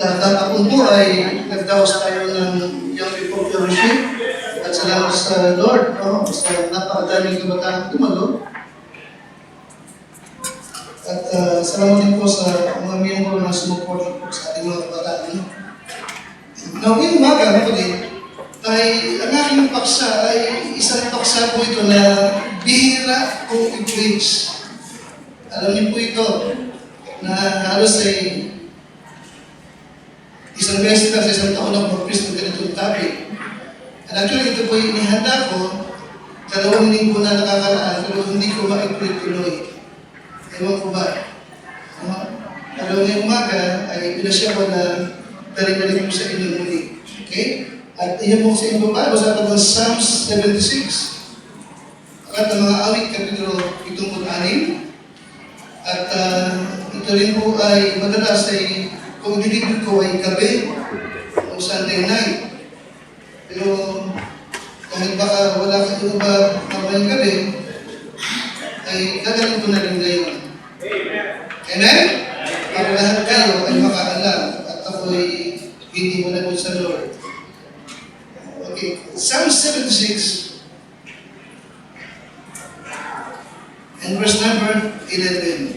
Tatapon po ay nagdaos tayo ng Young People Fellowship at salamat sa Lord, no? Sa napakadaming kabataan tumalo. At salamat din po sa mga miyembro na sumuport po sa ating mga kabataan. Now, ngayong umaga, mga kapatid, ay ang aking paksa ay isang paksa po ito na bihira kong i-preach. Alam niyo po ito, na halos ay isang beses na sa isang taon ako mag-preach ng ganitong topic. And actually, ito po yung inihanda ko, 2 linggo na nakakaraan, pero hindi ko ma-tuloy. Ewan ko ba? Alam niyo umaga ay pinasya ko na balik-balik ko sa inyo muli. Okay? At iyan po sa inyo ba? Basta ito ng Psalms 76. At ang mga awit, kapitulo 76. At ito rin po ay madalas ay kung dinigil ko ay gabi o Sunday night. Pero kahit baka wala ka ito ba mamayang gabi, ay gagawin ko na rin ngayon. Amen? Para lahat kayo ay makaalam at ako'y hindi mo na po sa Lord. Okay, Psalm 76 and verse number 11.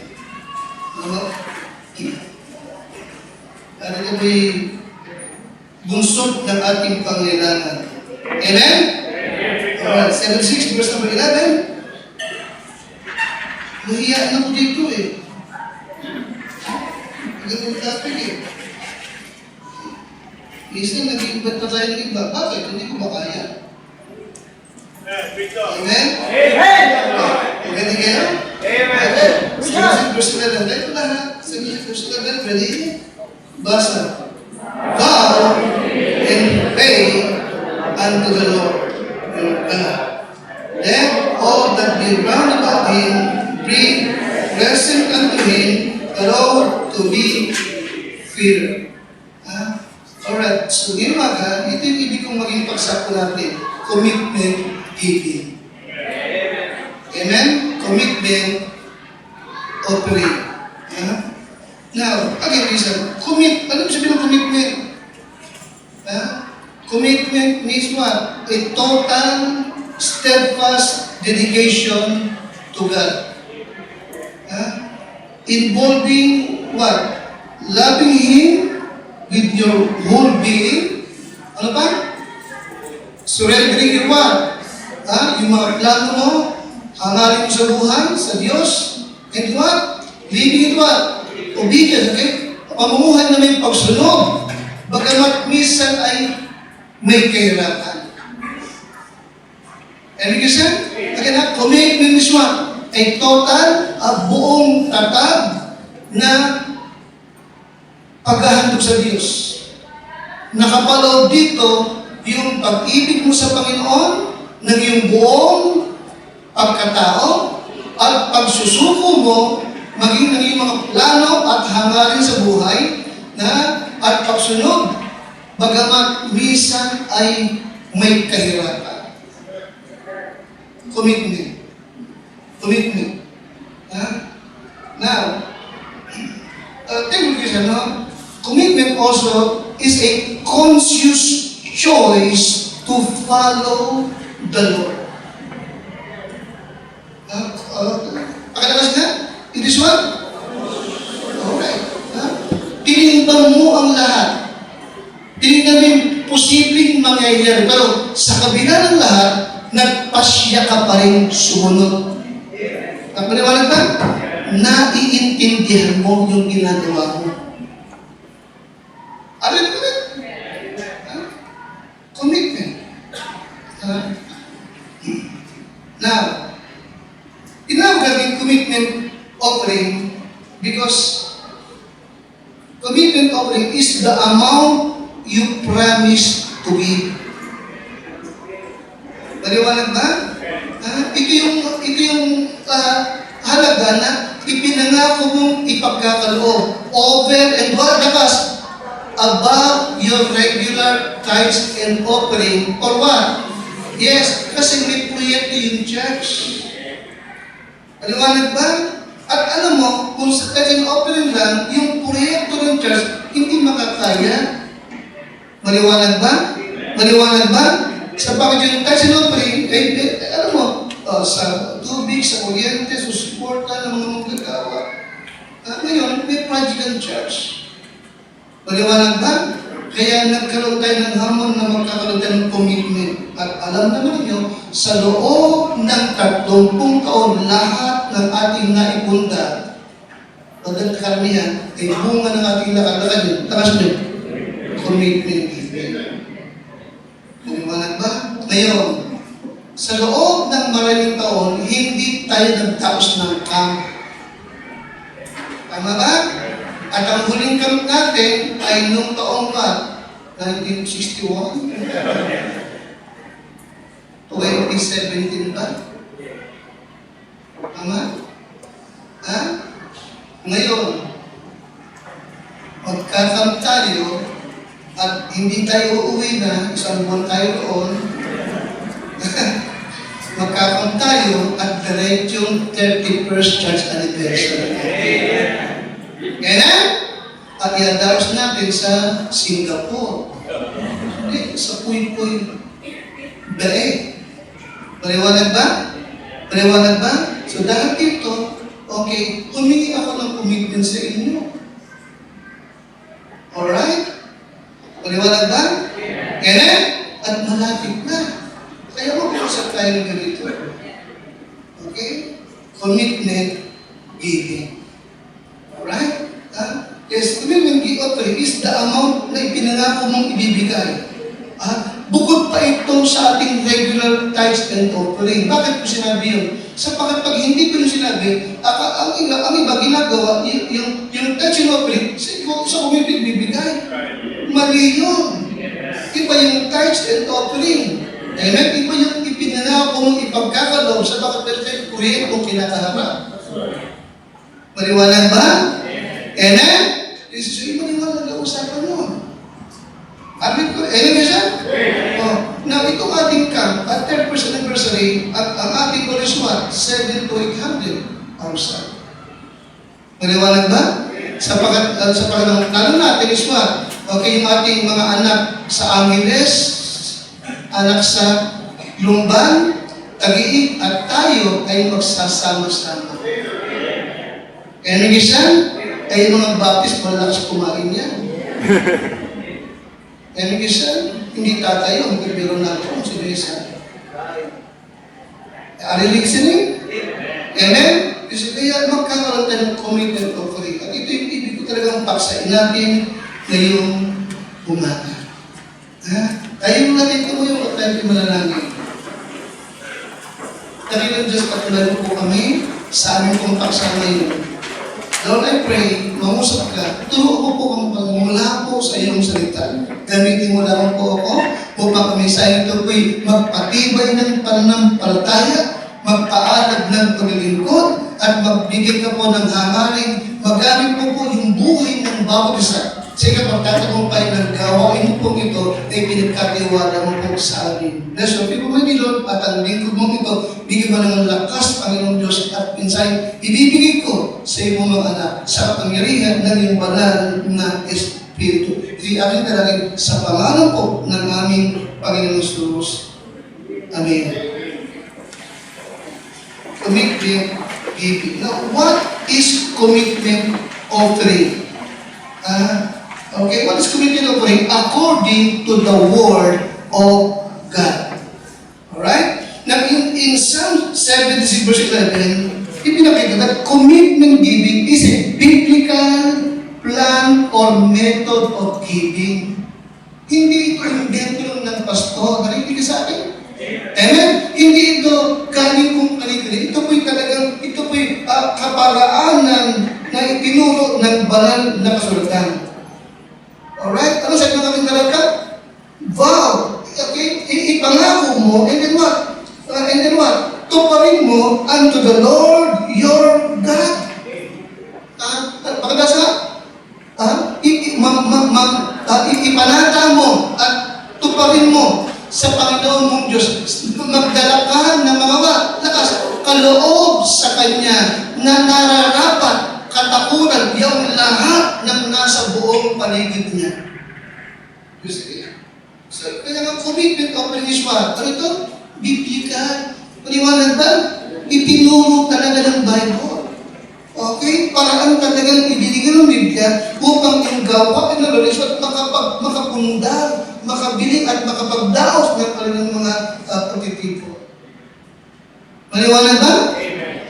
At ito po'y bunsod ng ating pangailangan. Amen? Alright, 76 verse number 11. Mahiyaan ako dito eh. Magandang topic eh. Minsan nag-iibat pa tayo ng iba. Bakit? Hindi ko makaya. Amen? Amen! Maganda kayo? Amen! Sige, verse 11. Tayo lahat. Sabi niya, verse 11. Ready? Basa. Bow and pray unto the Lord your God. Let all that be round about him bring present unto him the Lord to be feared. Alright, so ngayon mga, ito yung ibig kong maging pagsako natin. Commitment giving. Amen? Commitment offering. Now, again, listen. Ano sabihin ng commitment? Commitment means what? A total, steadfast dedication to God. Involving what? Loving Him with your whole being. Ano pa? Surrendering your what? Yung mga plano mo, hangarin mo sa buhay, sa Diyos. And what? Living in what? Obedience, okay? Pamumuhay na may pagsunod. Bagamat minsan ay may kahirapan. And because again, commitment is what? A total, buong tatag na paghahandog sa Diyos. Nakapaloob dito yung pag-ibig mo sa Panginoon ng iyong buong pagkatao at pagsusuko mo maging ng iyong mga plano at hangarin sa buhay na at pagsunod bagamat minsan ay may kahirapan. Commitment. Commitment. Now, take a look at commitment also is a conscious choice to follow the Lord. Pakalakas na? It is what? Alright. Tinimbang mo ang lahat. Tinignan mo yung posibleng mangyayari. Pero sa kabila ng lahat, nagpasya ka pa rin sumunod. Kapaliwanag ba? Naiintindihan mo yung ginagawa mo. Ano yung commitment? Now, tinawag natin commitment offering because commitment offering is the amount you promise to give. Maliwanag ba? Ito yung halaga na ipinangako mong ipagkakaloob over and what lakas above your regular tithes and offering or what? Yes, kasi may proyekto yung church. Maliwanag ba? At alam mo, kung sa kanyang offering lang, yung proyekto ng church, hindi makakaya. pampalaya. Maliwanag ba? Maliwanag ba? Sa bakit yung tax and offering, alam mo, sa tubig, sa kuryente, sa suporta ng mga manggagawa. Ngayon, may project ang church. Maliwanag ba? Kaya nagkaroon tayo ng hamon na magkakaroon tayo ng commitment. At alam naman niyo, sa loob ng 30 taon, lahat ng ating naipunda, pagkat karamihan, ay bunga ng ating lakad yun. Lakas nyo. Commitment giving. Maliwanag ba? Ngayon, sa loob ng maraming taon, hindi tayo nagtapos ng camp. Tama ba? At ang huling camp natin ay nung taong ba? 1961? 2017 ba? Tama? Ha? Ngayon, magkakamp tayo at hindi tayo uuwi na, isang buwan tayo roon, magkakamp tayo at diretsong 31st church anniversary. Kaya na? At iadaos natin sa Singapore. Hindi, sa Puy-Puy. Bae. Maliwanag ba? Maliwanag ba? So dahil dito, okay, humingi ako ng commitment sa inyo. Alright? Maliwanag ba? Kaya na? At malapit na. Kaya mag-usap tayo ng ganito. Okay? Commitment giving. Alright? Yes, commitment offering is the amount na ipinangako mong ibibigay. Bukod pa ito sa ating regular tithes and offering. Bakit ko sinabi yun? Sapagkat pag hindi ko yung sinabi, ang iba ginagawa, yung tithes and offering, sa community ibibigay. Mali yun. Iba yung tithes and offering. Amen? Iba yung ipinangako mong ipagkakaloob sa bakit meron tayong kuryentong kinakaharap. Maliwanag ba? Amen? So, maliwanag ang usapan mo. Amin ko, amen siya? Now, itong ating camp, at 30th anniversary, at ang ating goal is what? 7 to 800,000. Maliwanag ba? Sapagat ang tanong natin is what? Okay, yung ating mga anak sa Angeles, anak sa Lumban, Tagiig, at tayo ay magsasama-sama. Kaya nang isa, ay mga baptist, malakas kumain yan. Kaya nang isa, hindi tatayo, hindi biro na ito, si Lisa. Are you listening? Amen? Kasi kaya magkakaroon tayo ng commitment offering. At ito yung ibig ko talagang paksain natin ngayong umaga. Tayo natin tumuyong at tayo manalangin. Dakilang Diyos, patulad po kami sa aming pong paksa ngayon. Lord, I pray, mangusap ka, turo ko po ang pagmula po sa iyong salita. Gamitin mo lang po ako upang kami sa ito po'y magpatibay ng pananampalataya, magpaalad ng paglilingkod, at magbigay ka po ng hangaring, magamit po yung buhay ng bawat isa. Sa ikapagtatagumpay ng gawain po ito ay pinagkatiwala mo po sa amin. Bless you, people, my Lord, at ang lingkod mo ito, bigyan mo ng lakas, Panginoong Diyos, at minsan ibibigay ko sa iyong mga anak sa kapangyarihan ng iyong banal na Espiritu. Ito'y aming dalangin sa pangalan po ng aming Panginoong Jesus. Amen. Commitment giving. Now, what is commitment offering? Okay, what is commitment offering? According to the Word of God. Alright? Now, in Psalm 76 verse 11, ipinakita that commitment giving is a biblical plan or method of giving. Hindi ito invento ng pastor. Narinig ka sa akin? Amen? Hindi ito galing kong kaligri. Ito po'y talagang, ito po'y kaparaanan na itinuro ng banal na kasulatan. Alright? Ano sa mga kaming talaga? Vow. Okay? Ipangako mo, and then what? Tuparin mo unto the Lord your God. Pakadasa? Ipanata mo at tuparin mo sa Panginoon mong Diyos. Magdala ka ng mga lakas, kaloob sa Kanya na nararapat katakunan yung lahat ng nasa buong paligid niya. You see? So, kaya nga commitment offering is what? Ano ito? Biblical. Paliwanag ba? Itinuro talaga ng Bible. Okay? Paraan talagang ibinigay ng Biblia upang yung gawa ng Lord at makapundar, makabili at makapagdaos ng kanilang mga pagtitipo. Paliwanag ba?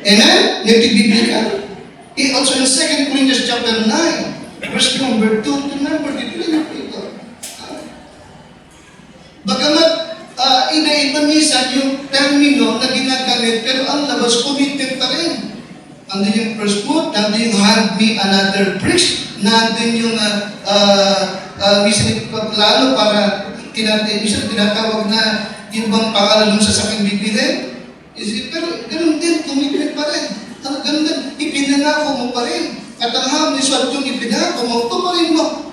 Amen? Yung biblical. Also in 2 Corinthians chapter 9, verse number 2 to number 3, ito. Bagamat iba-iba minsan yung termino na ginagamit, pero ang labas committed pa rin. Nandun yung first food, nandun yung hand me another bricks, nandun yung minsan lalo para minsan tinatawag na yung bang pangalan sa saking bibilin. Pero ganun din, commitment pa rin. Ganun din, ipinangako mo pa rin. At ang hamlis at yung ipinangako mo, tumarin mo.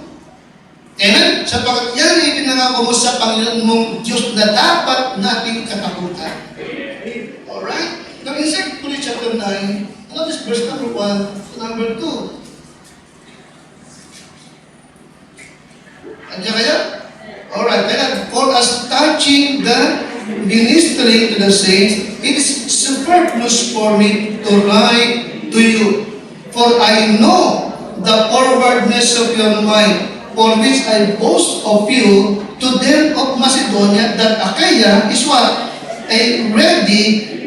Amen? Sapagkat yan ay ipinangako mo sa Panginoon mong Diyos na dapat nating katakutan. Alright? Now in 2 Corinthians chapter 9, notice verse number 1 to number 2. Andiyan kaya? Alright, kaya for us touching the ministering to the saints, it is superfluous for me to write to you. For I know the forwardness of your mind, for which I boast of you to them of Macedonia, that Achaia is what? Ready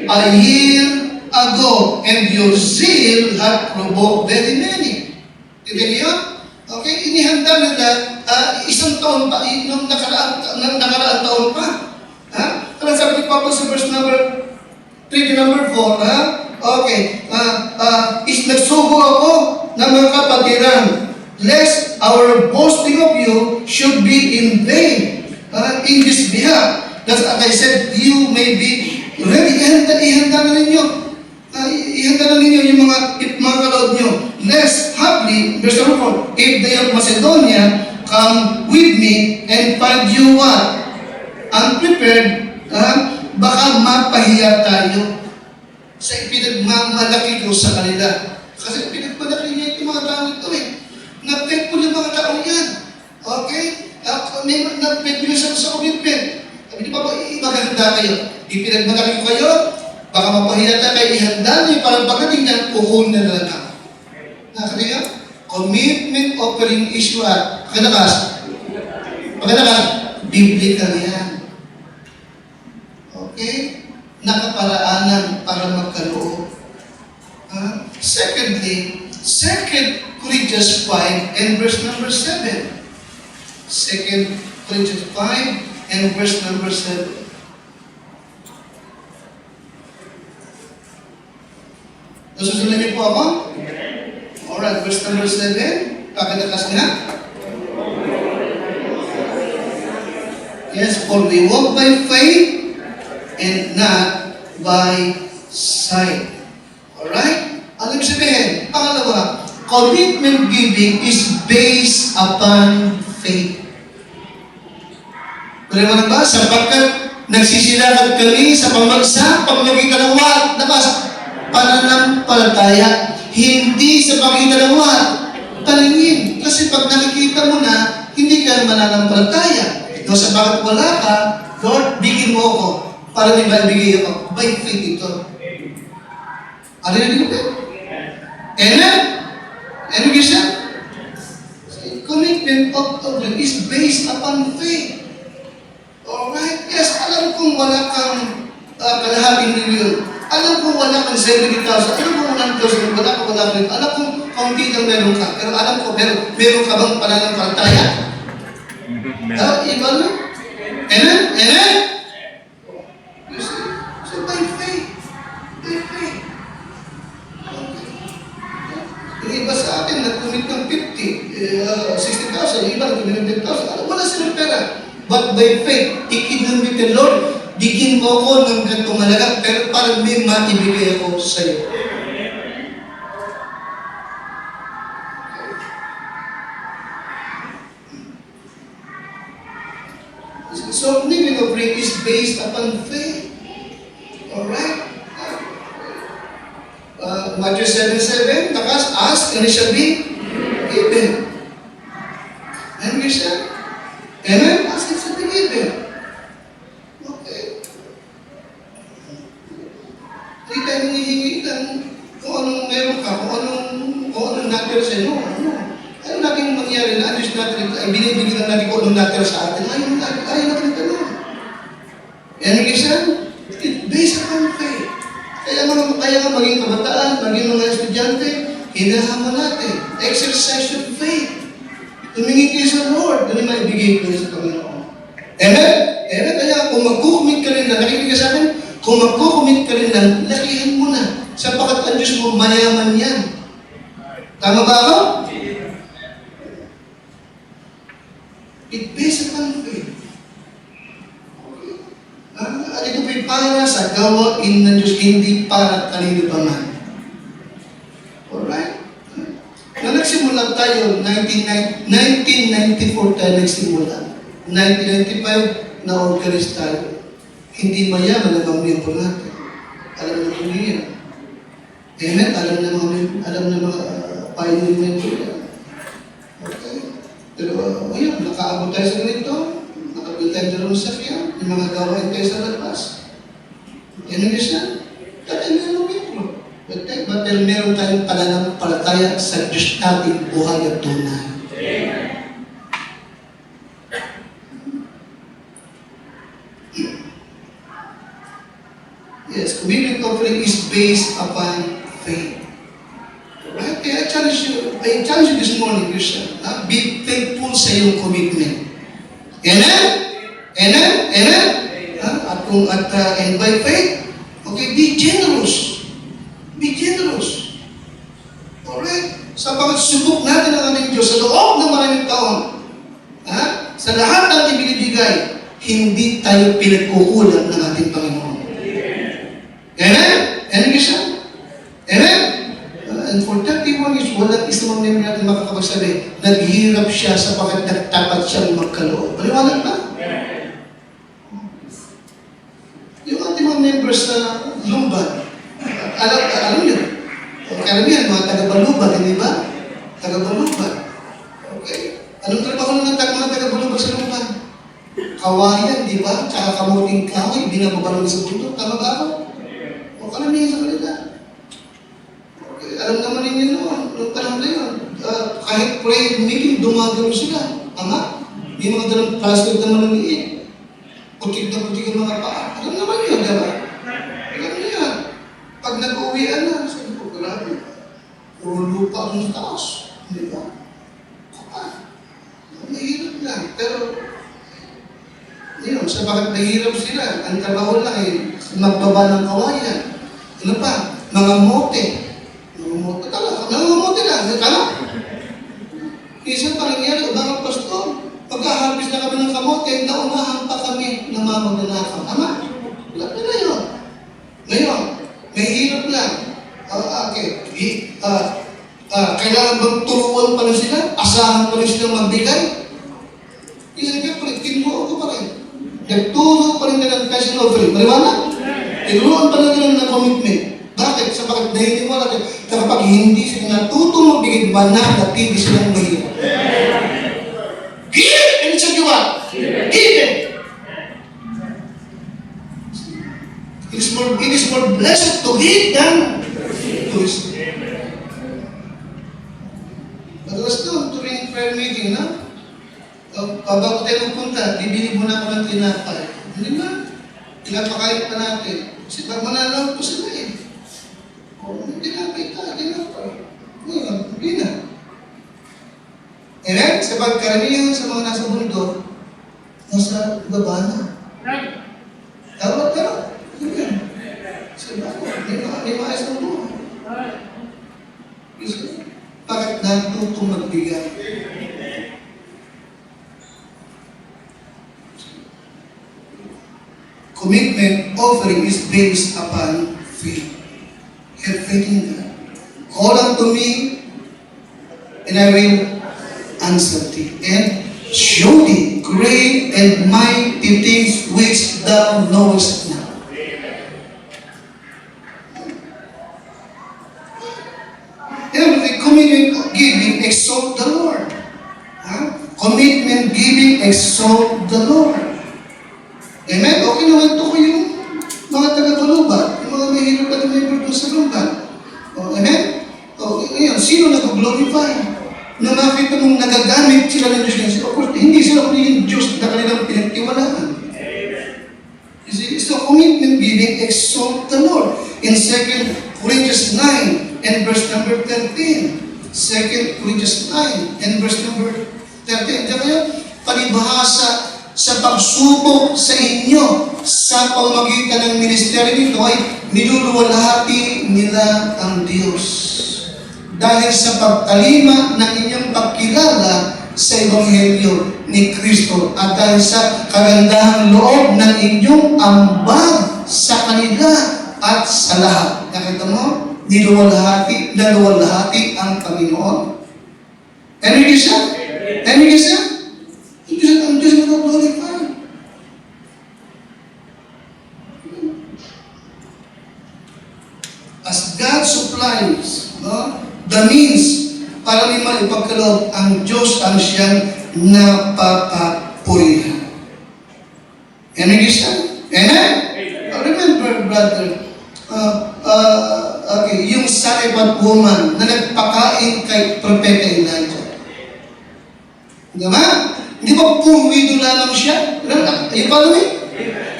a year ago, and your zeal hath provoked very many. Tignan niyo? Okay, inihanda nila isang taon pa, nung nakaraang taon pa. Ha? Kaya sabi ni Papa sa verse number 3 to number 4, ha? Okay, nagsubo ako ng mga kapatiran, lest our boasting of you should be in vain in this behalf. That's as I said, you may be ready. Ihanda na ninyo. Ihanda na ninyo yung mga kalood nyo. Lest, haply, verse 4, if they of Macedonia come with me and find you what? Unprepared, baka mapahiya tayo sa ipinagmamalaki ko sa kanila. Kasi pinagmalaki niya yung mga tao ito eh. Nag-faithful yung mga taong yan. Okay? Nag-faithful siya sa commitment. Sabi niyo pa po, maganda kayo. Ipinagmalaki ko kayo, baka mapahiya tayo kayo, ihanda niyo, parang pagdating niyan, kukunin na lang ako. Nakakita niyo? Commitment offering is what? Pagkatakas? Biblical yan. Okay? Nakaparaanan para magkaloob. Secondly, 2 Corinthians 5 and verse number 7. 2 Corinthians 5 and verse number 7. Nasusunod niyo po ako? Alright, verse number 7. Pakitakas nga. Yes, for we walk by faith and not by sight. Alright? Ano ibig sabihin? Pangalawa, commitment giving is based upon faith. Pwede ba? Sapagkat nagsisilakad kami sa pamagitan ng what? Pananampalataya. Hindi sa pamagitan ng what? Paningin. Kasi pag nakikita mo na, hindi ka mananampalataya. No, sapagkat wala ka, Lord, bigyan mo ako. Para di ba ibigay ako? By faith ito. Ano yung ito? Amen? Ano yung isa? Commitment of God is based upon faith. Alright? Yes, alam kong wala kang kalahating milyon. Alam kong wala kang 70,000. Alam kong 1,000. Wala kang wala kang. Alam kong kaunti lang meron ka. Pero alam ko, meron ka bang pananampalataya? Iba lang? Amen? Amen? You see? So by faith. By faith. Okay. Yung iba sa atin, nag-commit ng 60,000. Yung iba nag-commit ng 10,000. Wala silang pera. But by faith, ikinamit the Lord, bigyan mo ako ng gantong halaga, pero parang may matibigay ako sa iyo. So, living of faith is based upon faith. Alright? Matthew 7:7, takas, ask, and it shall be given. And we shall. Amen? laging mangyari na Diyos natin ay binibigyan natin kung anong natira sa atin. Ayaw natin ganun. Yan yung isa, it's based upon faith. Kaya nga maging kabataan, maging mga estudyante, hinahamon natin. Exercise of faith. Tumingin kayo sa Lord, doon yung maibigay ko sa Panginoon. Amen? Amen? Kaya kung magkukumit ka rin na, nakikinig ka sa akin, kung magkukumit ka rin na, lakihan mo na. Sapagat ang Diyos mo, mayaman yan. Tama ba ako? It based upon faith. Ito po'y para sa gawain ng Diyos, hindi para kanino pa man. Alright? Nung nagsimula tayo, 1994 tayo nagsimula. 1995, na-organize tayo. Hindi mayaman ang mga miyembro natin. Alam na po niya. Amen? Alam na mga pioneer member yan. Okay? Pero ngayon, nakaabot tayo sa ganito. Nakabit tayo dalawang sakyan. Yung mga gawain tayo sa labas. Yan ang isa. Dati meron miyembro. But meron tayong pananampalataya sa Diyos nating buhay at tunay. Amen. Yes, commitment offering is based upon faith. Right? Kaya I challenge you this morning, Christian, be faithful sa iyong commitment. Amen? Amen? Amen? And by faith, okay, be generous. Be generous. Alright? Sapagat subok natin ang aming Diyos sa loob ng maraming taon. Sa lahat ng ibinibigay, hindi tayo pinagkukulang ng ating Panginoon. Amen? Amen, Christian? Amen? And for 31 years, walang isang member natin makakapagsabi, naghihirap siya sapagat nagtapat siyang magkaloob. Maliwanag ba? Yung ating mga members sa Lumban, alam niyo, karamihan, mga taga-Baluban, hindi ba? Taga-Baluban. Okay. Anong trabaho ng mga taga-Baluban sa Lumban? Kawayan, di ba? Tsaka kamuting kahoy, binababalong sa bundok. Tama ba ako? O karamihan sa kanila. Okay. Alam naman ninyo noon, noong panahon na yun, kahit prayer meeting, dumagano sila. Tama? May mga dalang plastic na maliliit. Putik na putik ang mga paa. Alam naman yun, di ba? Alam niyo yan. Pag nag-uwian na, sabi ko, grabe. Puro lupa ang taas. Di ba? Kapag. Mahirap lang. Pero, yun, sa bakit mahirap sila, ang trabaho lang ay magbaba ng kawayan. Ano pa? Mga mote. Mga mote talaga. Mga mote lang. Tama? Isa pa nangyari, mga pastor, pagka-harvest na kami ng kamote, naunahan pa kami na magnanakaw. Tama? Wala na yun. Ngayon, may hirap lang. Okay. Kailangan bang turuan pa rin sila? Asahan pa rin silang magbigay? Isa ka pa rin, tinuruan ko pa rin. Nagturo pa rin na ng passion offering. Maliwanag? Tinuruan pa rin nila ng commitment. Bakit? Sa bakit nahiniwala natin, kapag hindi sila natutong magbigay, mananatili silang mahirap. Give and it's a give up. Give it. It is more blessed to give than to receive. Madalas doon, tuwing prayer meeting, no? Bago tayo magpunta, bibili muna ako ng tinapay. Hindi ba? Tinapakain pa natin. Kasi pag mananaw po sila eh. Tinapay tayo, tinapay. Hindi na. Amen? Sa pagkaramihan sa mga nasa mundo, nasa baba na. Dapat na. May maayos ng buhay. Bakit natutong magbigay? Commitment offering is based upon faith. Have faith in God. Call unto me, and I will answer thee, and show thee great and mighty things which thou knowest not. And the commitment giving exalt the Lord. Commitment giving exalt the Lord. Amen? Okay naman ito ko yung mga taga-Baluban, yung mga mahirap at member doon sa Lumban. Amen? Ngayon, sino nag-glorify? nung makita mong nagagamit sila ng Diyos, of course, hindi sila kundi yung Diyos na kanilang pinagtiwalaan. You see, so commitment giving exalt the Lord. In 2 Corinthians 9 and verse number 13. 2 Corinthians 9 and verse number 13. Diyan kayo, palibhasa sa pagsubok sa inyo sa pamamagitan ng ministeryo nito ay niluluwalhati nila ang Diyos. Dahil sa pagtalima ng inyong pagkilala sa Ebanghelyo ni Kristo at dahil sa kagandahang loob ng inyong ambag sa kanila at sa lahat. Nakita mo? Naluwalhati ang Panginoon. Amen siya? Amen siya? Ang Diyos mag-glorify. As God supplies, no, the means para may maipagkaloob, ang Diyos ang siyang napapapurihan. Amen siya? Amen? Remember, brother, yung Sarephat woman na nagpakain kay Propeta Elijah. Di ba? Hindi ba puro widow lamang siya? Yung paano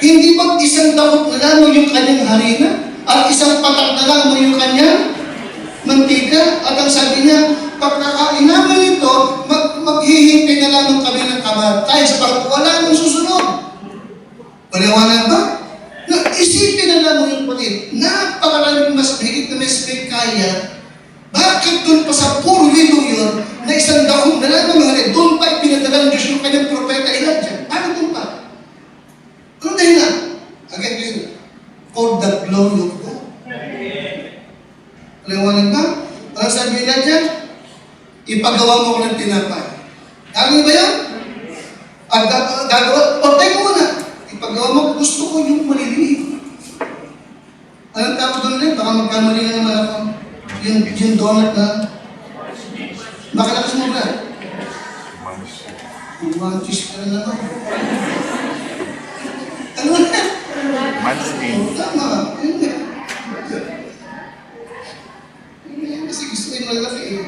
hindi ba isang dakot na lamang yung kanyang harina? At isang patak na lamang yung kanyang mantika? At ang sabi niya, pagkakain namin ito, maghihintay na lamang kami ng kamatay sa pagwala ng susunod. Paliwanag ba? Isipin na lamang yung palit. Napakaraming mas higit na mas may kaya. Bakit doon pa sa puro widow yun, na isang dakong na lamang mga doon pa ipinadala ng Diyos yung kanyang propeta Elijah? Bakit doon pa? Ano dahilan? Again, listen. For the glory of God. Paliwanag ba? Ang sabi ni Elijah, ipagawa mo ko ng tinapay. Gagawin ba yan? At gagawa, pagtay ko muna. Ipagawa mo, gusto ko yung maliliit. Anong tawag doon rin? Baka magkamali na naman ako. Yung donut na makalakas mo ba? Manchis ka na naman. Ano na? Manchis. Tama. Kasi gusto ko yung malaki eh.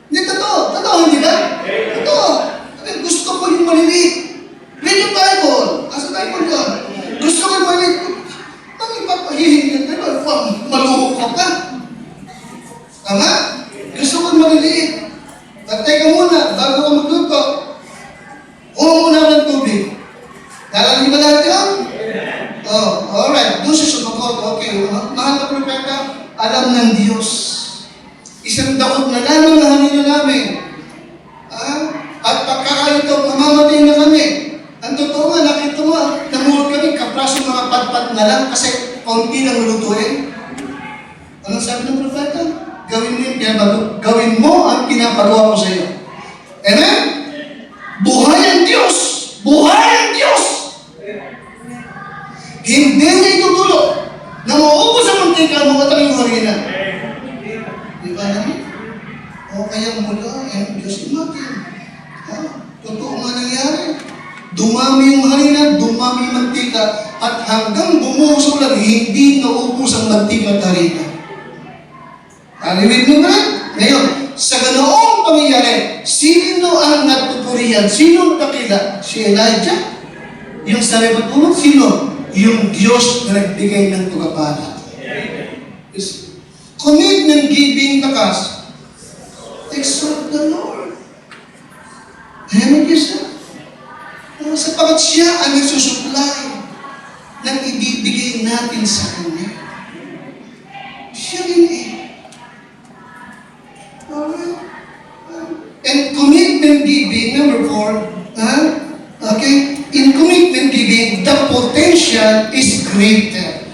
Hindi, totoo. Totoo, hindi ba? Totoo. Gusto ko yung maliliit. Read yung Bible. Asa Bible doon? Gusto ko yung maliliit. Ang ipapahihin yan. Maluho ka. Tama? Gusto ko maliliit. At teka muna, bago ka magluto, muna ng tubig. Nalala niyo ba lahat yun? Oh, alright. Doon siya sumagot. Okay. Mahal na propeta, alam ng Diyos. Isang dakot na lamang na hanina namin. At pagkakaito, mamamatay na kami. Ang totoo nga, nakita mo, namulot kami, kapraso mga patpat na lang kasi kaunti lang lutuin. Anong sabi ng propeta? Gawin mo ang pinapagawa ko sa iyo. Amen? Buhay ang Diyos! Buhay ang Diyos! Hindi niya itutulog na mauubos ang mantika mo at ang iyong harina. Di ba naman? O kaya mula ang Diyos natin. Totoo nga nangyari. Dumami yung harina, dumami yung mantika, at hanggang bumuhos ulan, hindi naubos ang mantika at harina. Aliwid mo ba? Ngayon, sa ganoong pangyayari, sino ang natuturihan? Sino ang dakila? Si Elijah? Yung Sarephat woman? Sino? Yung Diyos na nagbigay ng pagpapala. Commitment giving lakas. Exalt the Lord. Amen siya. Sapagat siya ang nagsusupply ng ibibigay natin sa Kanya. Siya rin eh. And commitment giving, number 4, okay? In commitment giving, the potential is greater.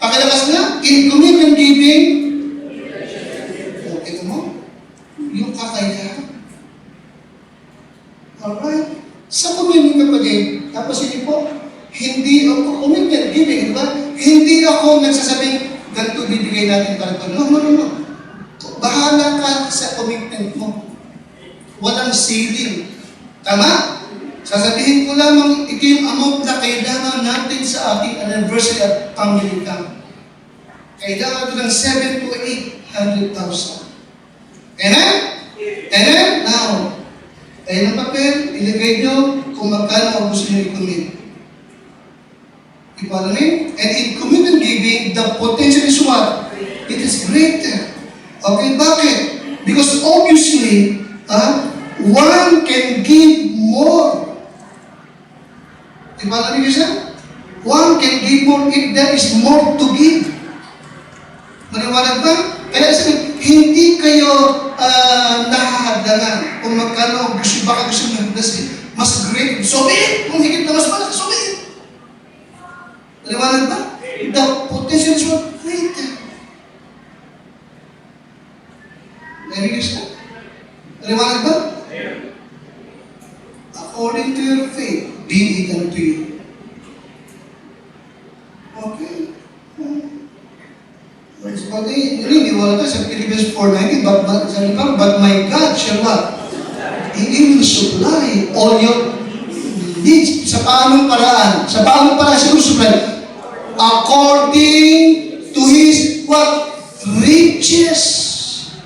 Pakilakas na, in commitment giving, okay mo, yung kakayahan. Alright? Sa commitment kapatid, tapos hindi po, hindi ako commitment giving, di ba? Hindi ako nagsasabing, ganito bibigay natin para ito. No. Bahala ka sa commitment mo. Walang ceiling. Tama? Sasabihin ko lamang, ito yung amount na kailangan natin sa ating anniversary at family camp. Kailangan ito ng 700,000 to 800,000. Amen? Amen? Now, tayo ng papel, ilagay nyo kung magkano ang gusto nyo i-commit. You follow me? And in commitment giving, the potential is what? It is greater. Okay, bakit? Because obviously, one can give more. You follow me, sir? One can give more if there is more to give. Maliwanag ba? Kaya sabi, hindi kayo nahahadlangan kung magkano gusto, baka gusto nyo mas great. Sobihin! Kung higit na mas malaki, sobihin! Maliwanag ba? The potential is what greater. Narinig siya? Maliwanag ba? According to your faith, be it unto you. Okay. Hindi wala tayo sa Philippians 4:19, but my God shall what? He will supply all your needs. Sa paanong paraan? Sa paanong paraan siya will supply? According to His what? Riches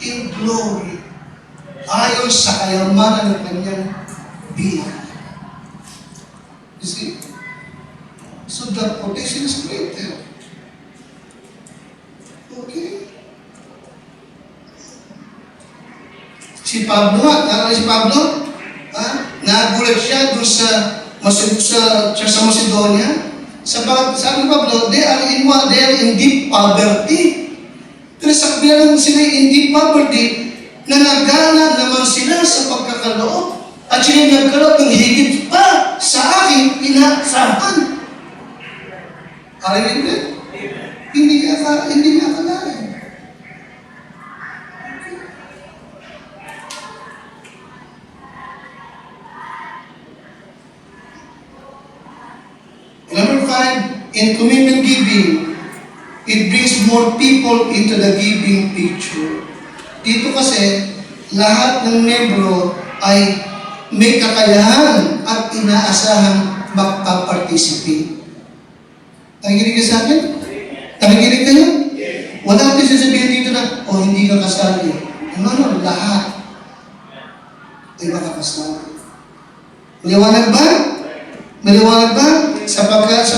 in glory. Ayon sa kayamanan ng kanyang bilang. You see? So the potential is greater. Okay. Si Pablo, nakakala si Pablo, nagulat siya doon sa Macedonia. Sabi ni Pablo, they are in deep poverty. Pero sabi lang sila in deep poverty, na nagana naman sila sa pagkakaloob. At sila nagkaloob ng higit pa sa aking inaasahan. Arinig din? Hindi niya akalain. Number 5, in commitment giving, it brings more people into the giving picture. Dito kasi, lahat ng membro ay may kakayahan at inaasahang magpa-participate. Nakikinig ka sa akin? Nakikinig kayo? Wala natin sasabihin dito na, hindi ka kasali. No, lahat ay makakasali. Maliwanag ba? Maliwanag ba? Sapagat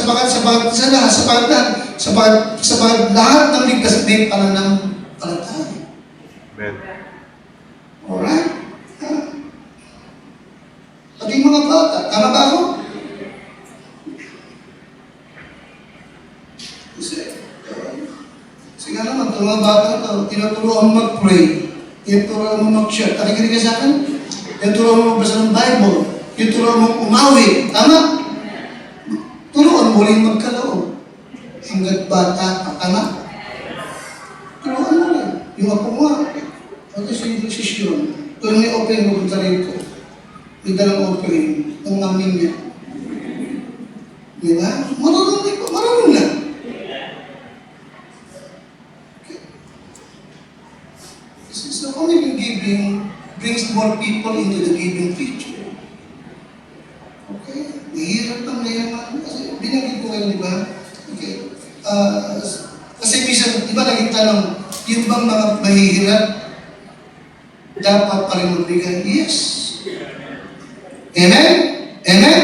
lahat ng ligtas may pananampalataya. Amen. Alright? Pati mga bata, tama ba ako? Sige naman, itong mga bata ito, tinuturuan mo mag-pray, tinuturuan mo mag-share. Nakikinig ka sa akin? Tinuturuan mo magbasa ng Bible, tinuturuan mo umawi. Tama? Turuan mo rin magkaloob. Hanggat bata ka, tama? Turuan mo rin. Yung ako mo, ito si Shion. Ito may offering mo punta rin ko. May dalang offering ng namin niya. Di ba? Marunong lang. So commitment giving brings more people into the giving picture. Okay? Mahirap ang mayaman. Kasi binanggit ko ngayon, di ba? Okay. Kasi minsan, di ba naging tanong, yung bang mga mahihirap dapat pa rin magbigay? Yes. Amen? Amen?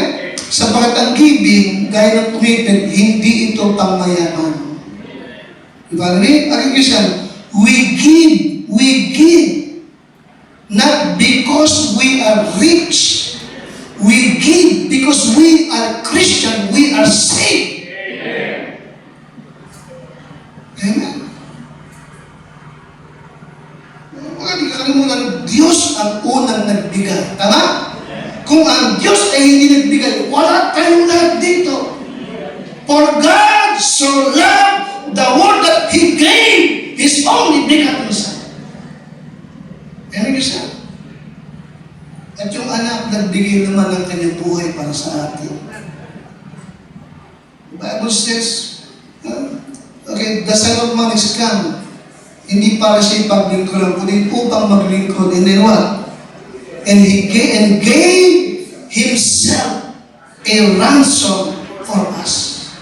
Sapagat ang giving, gaya ng commitment, hindi ito pangmayaman. Di ba? Aking Christian, we give, not because we are rich. We give because we are Christian, we are saved. Amen? Huwag hindi kakalimutan, Diyos ang unang nagbigay. Tama? Kung ang Diyos ay hindi nagbigay, wala tayong lahat dito. For God so loved the world that He gave His only begotten Son. Amen, siya. At yung anak, nagbigay naman ng kanyang buhay para sa atin. The Bible says, the Son of Man is come, hindi para siya paglingkuran, kundi upang maglingkod. And then what? And He gave Himself a ransom for us.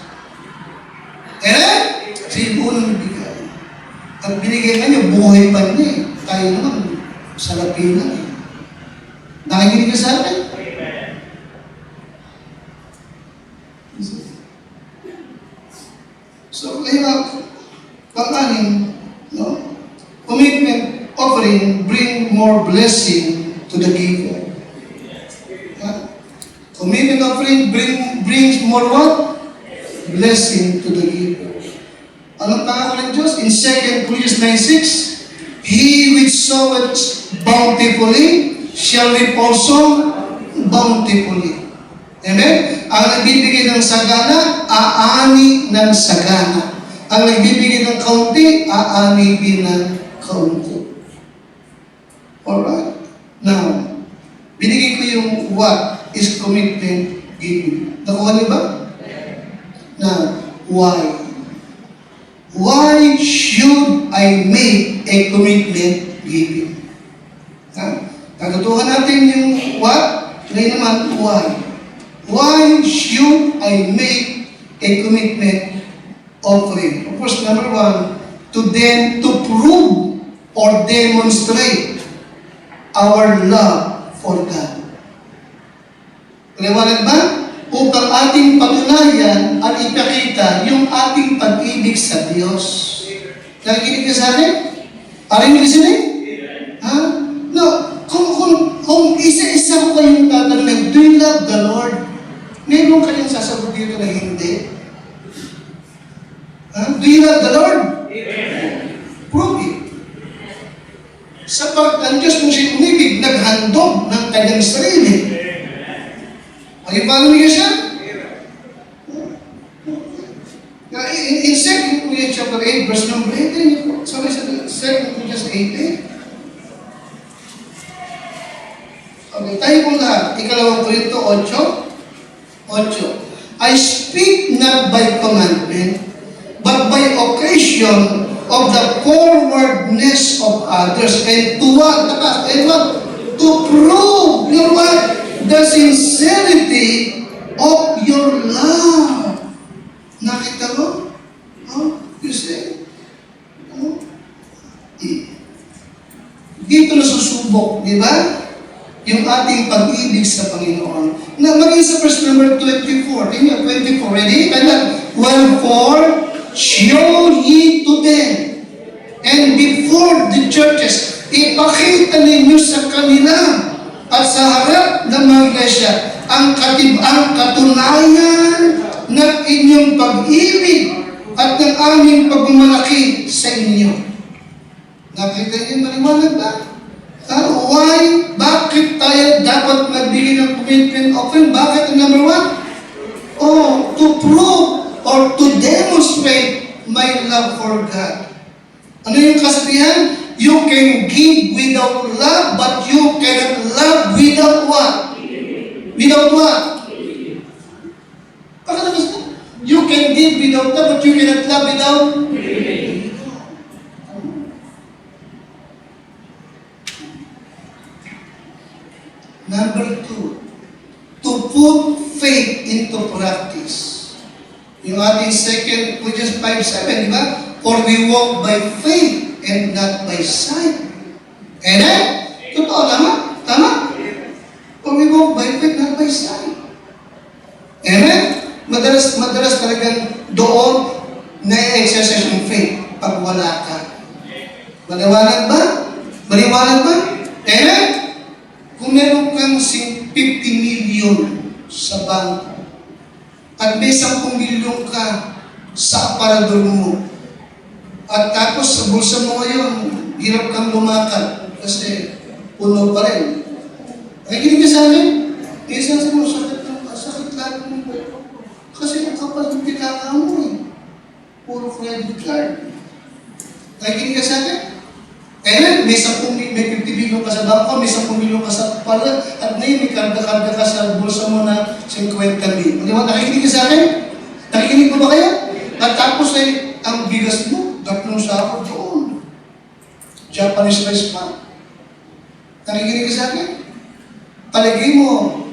Amen? Siya yung unang bigay. At binigay kanya, buhay pa niya. Tayo naman, Salapin na. Nakikinig ka sa akin? So, kaya, pang-anim, no? Commitment, offering, bring more blessing to the giver. Commitment offering brings more what? Blessing to the giver. Anong pangako ng Diyos? In 2 Corinthians 9:6, He which soweth bountifully shall reap also bountifully. Amen? Ang nagbibigay ng sagana, aani ng sagana. Ang nagbibigay ng kaunti, aani din ng kaunti. Alright? Now, binigay ko yung what is commitment giving. Nakuha niyo ba? Now, why? Why should I make a commitment giving? Tatutuhan natin yung what, ngayon naman, why? Why should I make a commitment offering? Of course, number one, to prove or demonstrate our love for God. Liwanag ba? Upang ating patunayan at ipakita yung ating pag-ibig sa Diyos. Nakikinig ka sa akin? Are you listening? Ha? No. Kung isa-isa ko kayong tatanungin, do you love the Lord? Meron kayong sasagot dito na hindi. Ha? Do you love the Lord? Prove it. Sapag ang Diyos kung siya umibig, naghandog ng kanyang sarili. Are you following me, siya? In 2 Corinthians chapter 8, verse number 8, sorry, 2 Corinthians 8. Okay, tayo po lahat. Ikalawang Korinto 8. I speak not by commandment, but by occasion of the forwardness of others, and to what? To prove your what? The sincerity of your love. Nakita mo? Oh, you see? Oh. Dito nasusubok, di ba? Yung ating pag-ibig sa Panginoon. Na maging sa verse number 24. Tingnan, 24. Ready? Wherefore, show ye to them, and before the churches, ipakita ninyo sa kanila at sa harap ng mga iglesia ang katunayan ng inyong pag-ibig at ng aming pagmamalaki sa inyo. Nakita niyo, maliwanag ba? Why? Bakit tayo dapat magbigay ng commitment offering? Bakit? Number one? To prove or to demonstrate my love for God. Ano yung kasabihan? You can give without love, but you cannot love without what? Without what? You can give without love, but you cannot love without? Number two, to put faith into practice. Yung ating 2 Corinthians 5:7, di ba? For we walk by faith and not by sight. Amen? Totoo, tama? Tama? For we walk by faith, not by sight. Amen? Madalas talagang doon na-exercise yung faith pag wala ka. Maliwanag ba? Maliwanag ba? Amen? Kung meron kang 50 million sa bangko at may 10 milyon ka sa aparador mo at tapos sa bulsa mo ngayon, hirap kang lumakad kasi puno pa rin. Nakikinig ka sa akin? Isa sa mo, sakit lang mo. Kasi ang kapal ng pitaka mo eh. Puro credit card. Nakikinig ka sa akin? May 50 bilyon ka sa bangko, may 10 milyon ka sa pala, at ngayon may karga-karga ka sa bulsa mo na 50 mil. Nakikinig ka sa akin? Nakikinig mo ba kayo? At tapos ay, ang bigas mo, 3 sako doon. Japanese rice pa. Nakikinig ka sa akin? Palagay mo,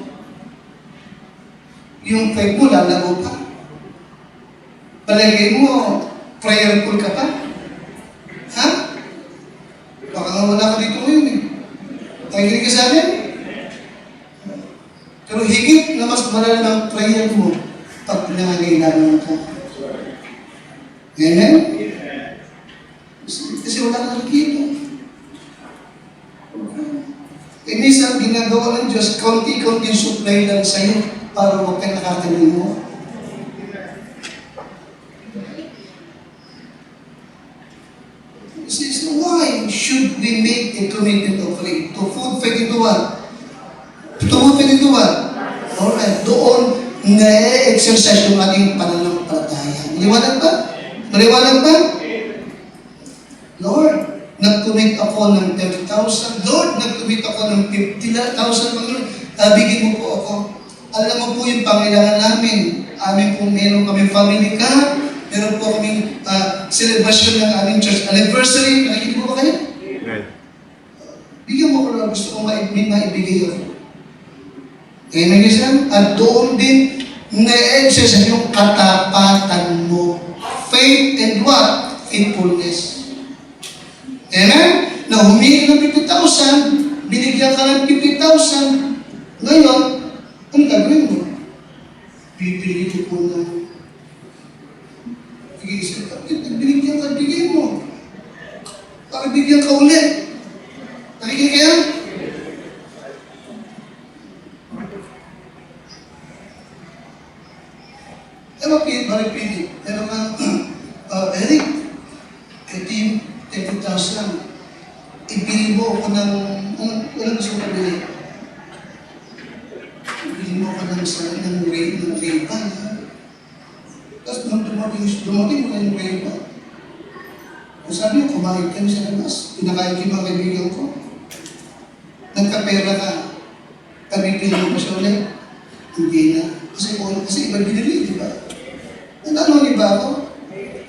yung faith mo lalago pa. Palagay mo, prayerful ka pa. Ha? Baka nga wala ka dito ngayon eh. Nakikinig ka sa akin? Pero higit na mas malalim ang prayer mo pag nangangailangan ka. Amen? Kasi wala kang nakikita. Eh, minsan ginagawa ng Diyos, kaunti-kaunti supply lang sa'yo para huwag kang nakakanin mo. So why should we make a commitment of faith? To food faith into what? To food faith into what? Alright, doon na-exercise yung ating pananampalataya. Maliwanag ba? Maliwanag ba? Lord, nag-commit ako ng 30,000. Lord, nag-commit ako ng 50,000. Bigyan mo po ako. Alam mo po yung pangailangan namin. Amin po, meron kami family ka. Meron po kaming celebration ng aming church anniversary. Nakikinig mo ba kayo? Bigyan mo ko na gusto kong maibigay ako. Amen, Islam? At doon din na-exercise yung katapatan mo. Faith and what? Faithfulness. Amen? Na humingi ng 50,000, binigyan ka ng 50,000. Ngayon, ang gagawin mo? Bibili ko po na. Sige, binigyan ka, bigyan mo. Para bigyan ka ulit. Nakikinig kayo? Balik pili. Pero Eric, ito yung 10,000. Ibili mo ako ng, anong gusto mo pabili? Ibili mo ako ng Ray-Ban. Tapos nung dumating mo na yung Ray-Ban. Kung sabi mo, kumain kami sa labas. Pinakain ko yung mga kaibigan ko. Nagkapera ka. Pabibili mo pa siya ulit. Hindi na. Kasi iba binili, di ba? Ano ba ako?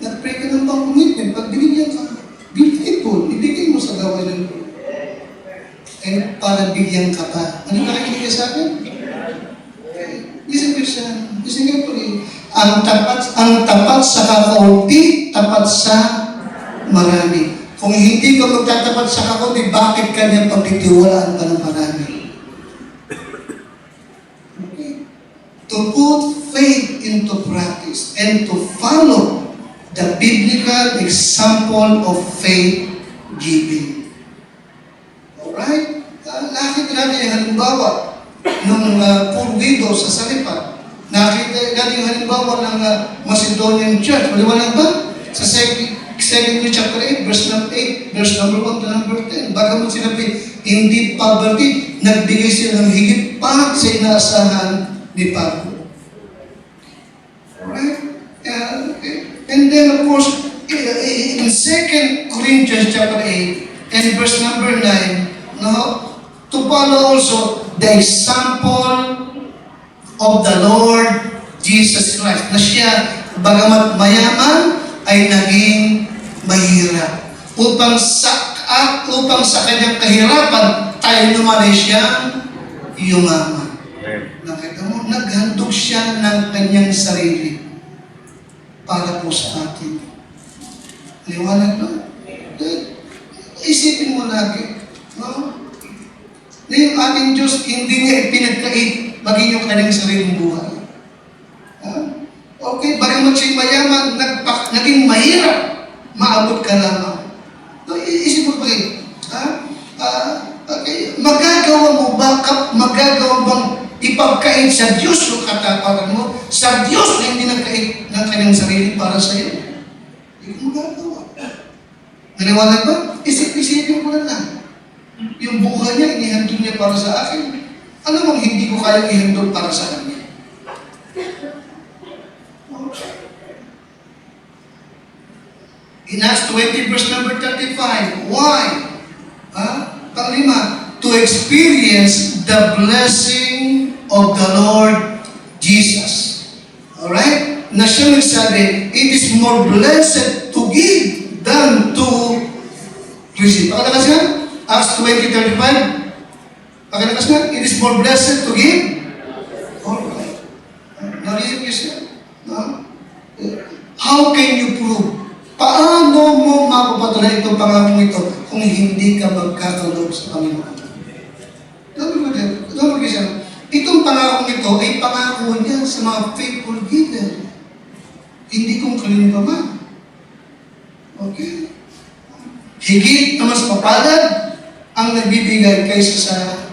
Nag-pray ka ng pang-commitment. Pag binigyan ka, be faithful. Ibigay mo sa gawain ng Lord. Eh, para bigyan ka pa. Ano nakikinig ka sa akin? Isang Christian, isang Catholic. Ang tapat sa kakaunti, tapat sa marami. Kung hindi ka magtatapat sa kakaunti, bakit kanya pagtitiwalaan ka ng marami? To put faith into practice and to follow the biblical example of faith giving. Alright? Nakita natin yung halimbawa ng poor widow sa Salipa. Nakita natin yung halimbawa ng Macedonian Church. Maliwanag ba? Sa 2 chapter 8, verse number 8, verse number 1 to number 10. Bagamat sinabi, hindi poverty, nagbigay sila ng higit pa sa inaasahan ni Pablo. Alright? And then of course, in 2 Corinthians chapter 8 and verse number 9, to follow also the example of the Lord Jesus Christ. Na siya, bagamat mayaman, ay naging mahirap. Upang sa kanyang kahirapan, tayo naman ay siyang yumaman. Nakita mo, naghandog siya ng kanyang sarili para po sa atin. Liwanag na. Isipin mo lagi, no? Na yung ating Diyos, hindi niya ipinagkait maging yung kanyang sariling buhay. Okay, bagamat siya'y mayaman, naging mahirap, maabot ka lamang. No, isip mo pa rin, okay, magagawa bang ipagkait sa Diyos yung katapatan mo, sa Diyos na hindi nagkait ng kanyang sarili para sa iyo? Hindi mo magagawa. Naliwanag ba? Isipin ko na lang. Yung buhay niya, inihandog niya para sa akin. Ano bang hindi ko kaya ihandog para sa kanya? In Acts 20, verse number 35, why? Panglima, to experience the blessing of the Lord Jesus. Alright? Na siya nagsabi, it is more blessed to give than to receive. Pakalakas nga? Acts 20:35. Pakalakas nga? It is more blessed to give. Alright. Narisip niyo siya? How can you prove? Paano mo mapapatuloy itong pangako ito kung hindi ka magkakaloob sa Panginoon? mag-isa, itong pangako ito ay pangako niya sa mga faithful giver. Hindi kung kanino pa man. Okay? Higit na mas papalad ang nagbibigay kaysa sa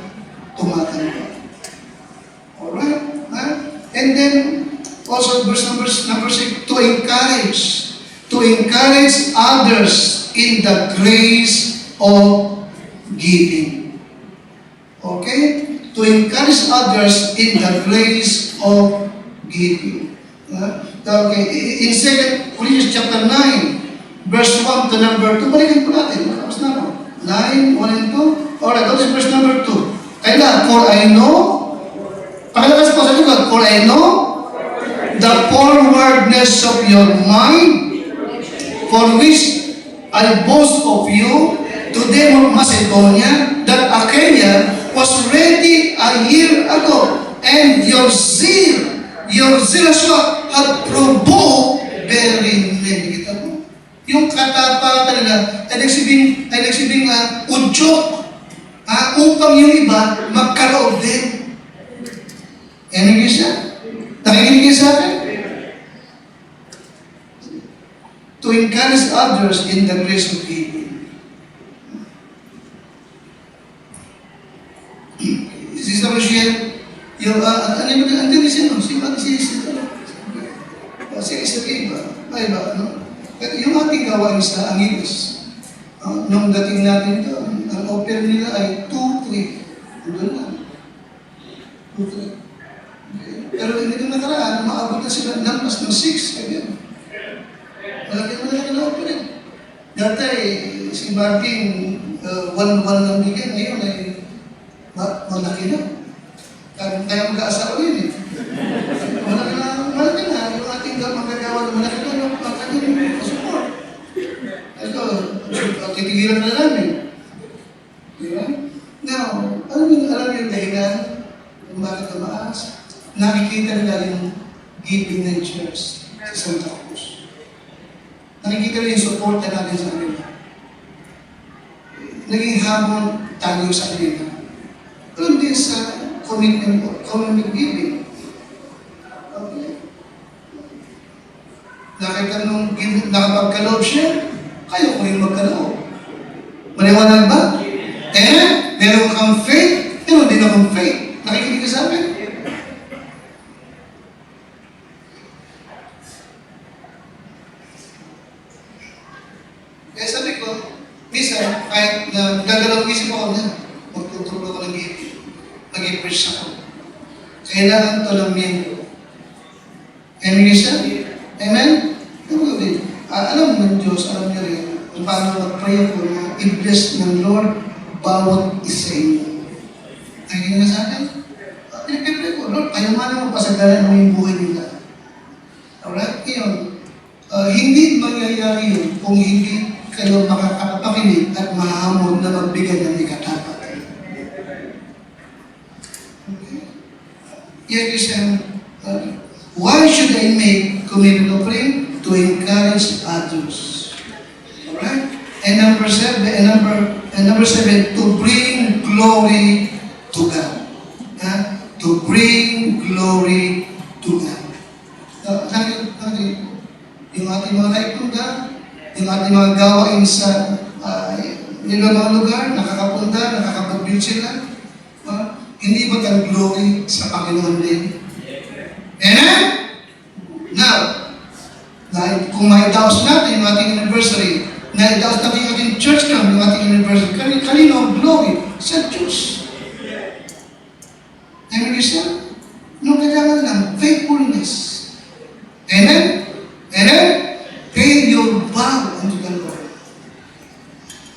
tumatanggap. Alright? Huh? And then, also verse number 6, to encourage others in the grace of giving. Okay? To encourage others in the grace of giving. Okay, in 2 Corinthians chapter 9, verse 1 to number 2, balikan po natin. Tapos na po. 9, 1 and 2. Alright, that is verse number 2. Kailan? For I know, pakilakas po sa likod, for I know the forwardness of your mind, for which I boast of you to them of Macedonia, that Achaia was ready a year ago, and your zealous work had provoked very many. Kita mo? Yung katapatan nila ay nagsibing udyok upang yung iba magkaroon din. Ano siya? Nakikinig niyo sa akin? To encourage others in the grace of giving. Sister Rochelle, yung, ano yung siya, no? Sister Eva, ay ba, ano? Yung ating gawain sa Angeles, nung dating natin ito, ang offer nila ay 2-3. Doon lang. 2-3. Okay. Pero hindi na nakaraan, maabot na sila lampas ng 6. Kaya malaki na offer rin. Dati, si Martin, 1 lang bigyan, ngayon ay malaki na. Kaya mag-aasawa yun eh. Malaki na. Yung ating magagawa na malaki na yung pagkakanyang support. Ito, titigilan na namin. Diba? Now, alam yung dahilan kung bakit tumaas? Nakikita nila yung giving ng church sa Santa Cruz. Nakikita nila yung support na natin sa kanila. Naging hamon tayo sa kanila. Alam din sa commitment giving. Okay. Nakita nung nakapagkaloob siya, kayo ko yung magkaloob. Maliwanag ba? Meron kang faith, meron din akong faith. Nakikinig ka sa akin? Kaya sabi ko, minsan, kahit gagalaw isip ako na, magtutulog ako ng giving. Nag-i-preach ako. Kailangan ito ng miyembro. Amen siya? Amen? Alam mo ng Diyos, alam niyo rin, kung paano mag-pray ako na i-bless ng Lord bawat isa inyo. Nakikinig na sa akin? Pinag-pray ko, Lord, kayamanan mo pasagalan mo yung buhay nila. Alright? Ngayon, hindi mangyayari yun kung hindi kayo makakapakinig at mahamon na magbigay ng ikatapat. Yet you say, why should I make commitment offering? To encourage others. Alright? And number 7, to bring glory to God. To bring glory to God. Yung ating mga naipunta, yung ating mga gawain sa yung mga lugar, nakakapunta, nakakapag-build sila, hindi ba ang glory sa Panginoon din? Amen? Now, dahil kung ma-daos natin yung ating anniversary, na-daos natin yung ating church camp, yung ating anniversary, kanino ang glory? Sa Diyos. Amen, Christian? Nung kailangan lang, faithfulness. Amen? Amen? Pay your vow unto the Lord.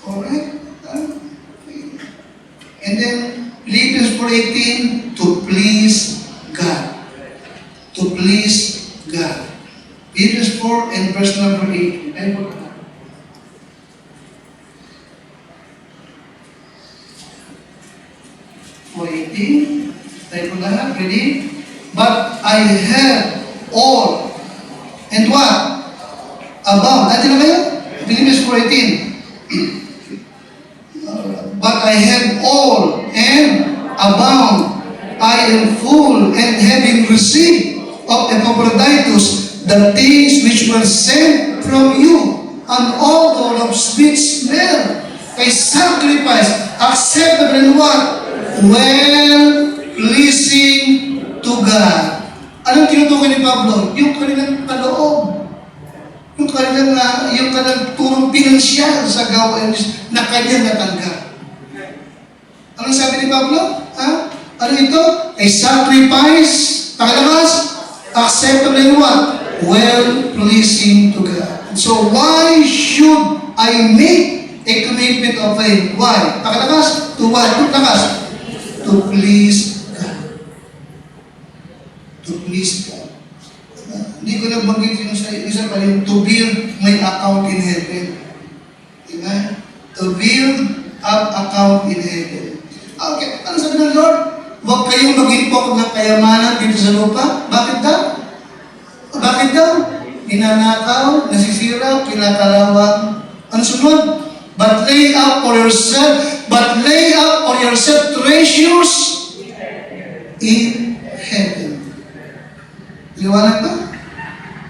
Alright? And then, Philippians 4:18, to please God. To please God. Philippians 4 and verse number 8. Ayan po na. For 18. Tayo po lahat. Ready? But I have all. And what? Abound. Dati na kayo? Philippians 4:18. But I have all and abound I am full, and having received of Epaphroditus the things which were sent from you, an odor of sweet smell, a sacrifice acceptable and what? Well pleasing to God. Anong tinutukoy ni Pablo? Yung kanilang kaloob. Yung kanilang turong pinansyal sa gawain na kanyang natanggap. Anong sabi ni Pablo? Ha? Ano ito? A sacrifice, pakalakas, acceptable and what? Well pleasing to God. So why should I make a commitment of faith? Why? Pakalakas, to what? Pakalakas, to please God. To please God. Hindi ko nabanggit yung sa isa pa yung to build my account in heaven. Diba? To build up account in heaven. Okay, ano sabi ng Lord? Huwag kayong mag-impok ng kayamanan dito sa lupa. Bakit daw? Bakit daw? Ninanakaw, nasisira, kinakalawang. Ano sunod? But lay up for yourself treasures in heaven. Liwanag ba?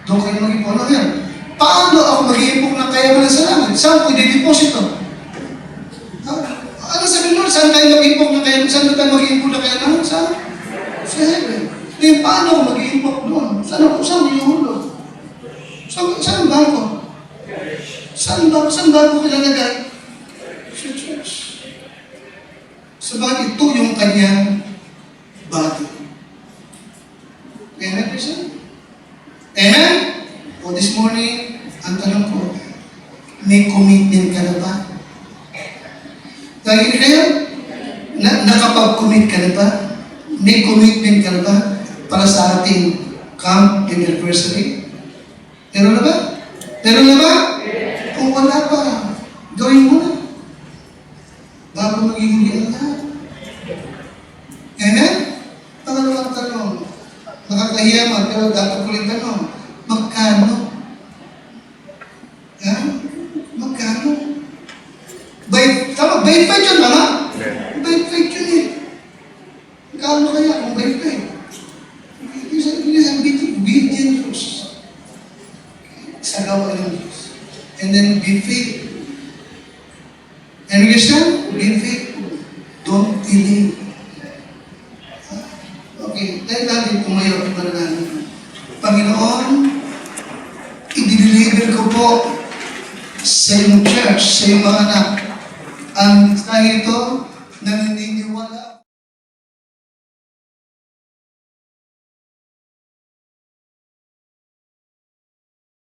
Doon kayo mag-ipon na yan. Paano ako mag-iipon ng kayamanan sa langit? Saan ko i-deposito? Ano sabi Lord? Saan tayo mag-iipon ng kayamanan? Saan tayo mag-iipon ng kayamanan? Sa heaven. Eh, paano ako mag-iipon doon? Saan ihulog? Saan bangko? Saan bangko kilalagay? Sa church. Sabagat ito yung kanyang body. Amen, person? Amen? O this morning, ang tanong ko, may commitment ka na ba? Lagi kayo? Nakapag-commit ka na ba? May commitment ka na ba para sa ating camp anniversary? Meron na ba? Meron na ba? Kung wala pa, gawin mo na. Bago magiging ang lahat. Amen? Pangalawang tanong. Nakakahiyaman, pero dapat ko rin tanong. Magkano? Ha? Magkano? By faith yun, mama? By faith yun eh. Magkano kaya kung by faith? It is obedience sa gawa ng Diyos. And then be faithful. And understand? Be faithful. Don't delay. Okay, tayo natin tumayo at manalangin. Panginoon, i-deliver ko po sa iyong church, sa iyong mga anak, ang mensahe ito na naniniwala